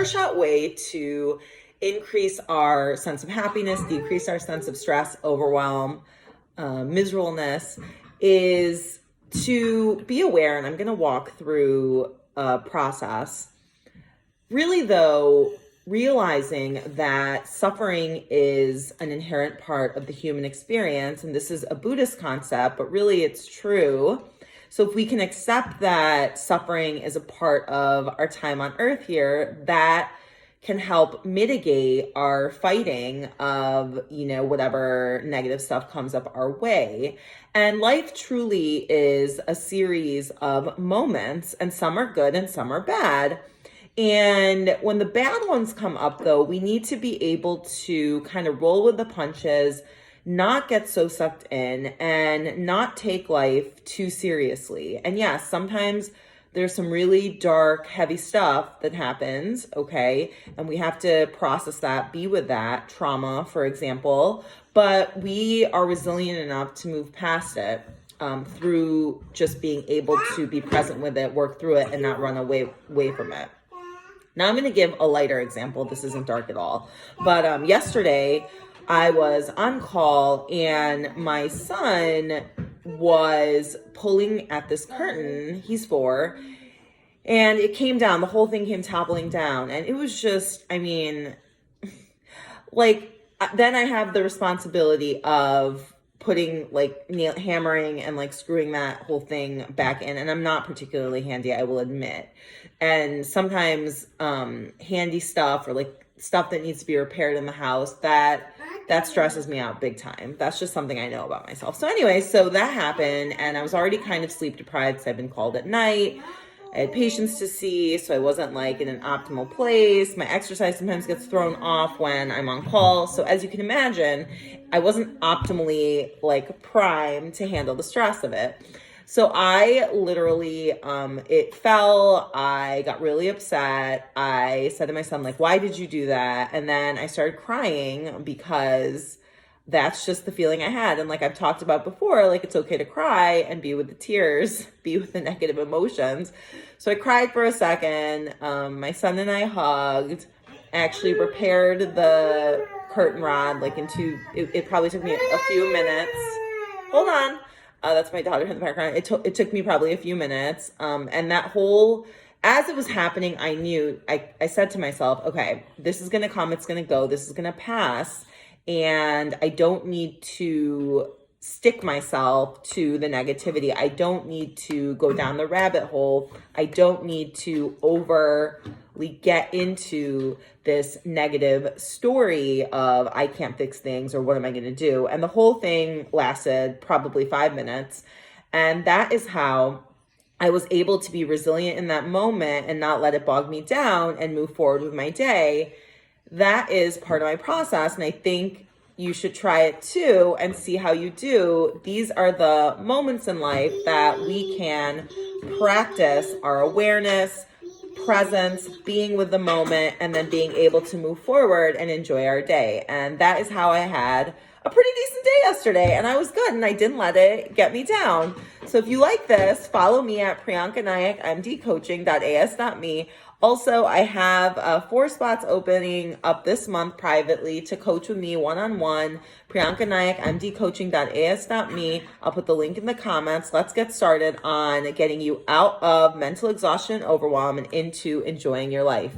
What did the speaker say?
sure-shot way to increase our sense of happiness, decrease our sense of stress, overwhelm, miserableness is to be aware. And I'm going to walk through a process. Really, though, realizing that suffering is an inherent part of the human experience, and this is a Buddhist concept, but really it's true. So if we can accept that suffering is a part of our time on earth here, that can help mitigate our fighting of, whatever negative stuff comes up our way. And life truly is a series of moments, and some are good and some are bad. And when the bad ones come up, though, we need to be able to kind of roll with the punches, not get so sucked in, and not take life too seriously. And yes, sometimes there's some really dark, heavy stuff that happens, okay? And we have to process that, be with that, trauma, for example. But we are resilient enough to move past it through just being able to be present with it, work through it, and not run away from it. Now I'm going to give a lighter example. This isn't dark at all. But yesterday I was on call and my son was pulling at this curtain. He's 4. And it came down. The whole thing came toppling down. And it was just, then I have the responsibility of putting hammering and screwing that whole thing back in. And I'm not particularly handy, I will admit. And sometimes handy stuff or stuff that needs to be repaired in the house, that stresses me out big time. That's just something I know about myself. So anyway, so that happened and I was already kind of sleep deprived because I've been called at night. I had patients to see, so I wasn't in an optimal place. My exercise sometimes gets thrown off when I'm on call. So as you can imagine, I wasn't optimally primed to handle the stress of it. So I literally, it fell. I got really upset. I said to my son, why did you do that? And then I started crying because that's just the feeling I had. And I've talked about before, it's okay to cry and be with the tears, be with the negative emotions. So I cried for a second. My son and I hugged, actually repaired the curtain rod, it probably took me a few minutes. Hold on. That's my daughter in the background. It took me probably a few minutes. And that whole, as it was happening, I knew, I said to myself, okay, this is going to come, it's going to go, this is going to pass. And I don't need to stick myself to the negativity. I don't need to go down the rabbit hole. I don't need to overly get into this negative story of I can't fix things or what am I going to do? And the whole thing lasted probably 5 minutes. And that is how I was able to be resilient in that moment and not let it bog me down and move forward with my day. That is part of my process. And I think you should try it too and see how you do. These are the moments in life that we can practice our awareness, presence, being with the moment, and then being able to move forward and enjoy our day. And that is how I had a pretty decent day yesterday, and I was good, and I didn't let it get me down. So if you like this, follow me at priyankanayakmdcoaching.as.me. Also, I have 4 spots opening up this month privately to coach with me one-on-one, priyankanayakmdcoaching.as.me. I'll put the link in the comments. Let's get started on getting you out of mental exhaustion and overwhelm and into enjoying your life.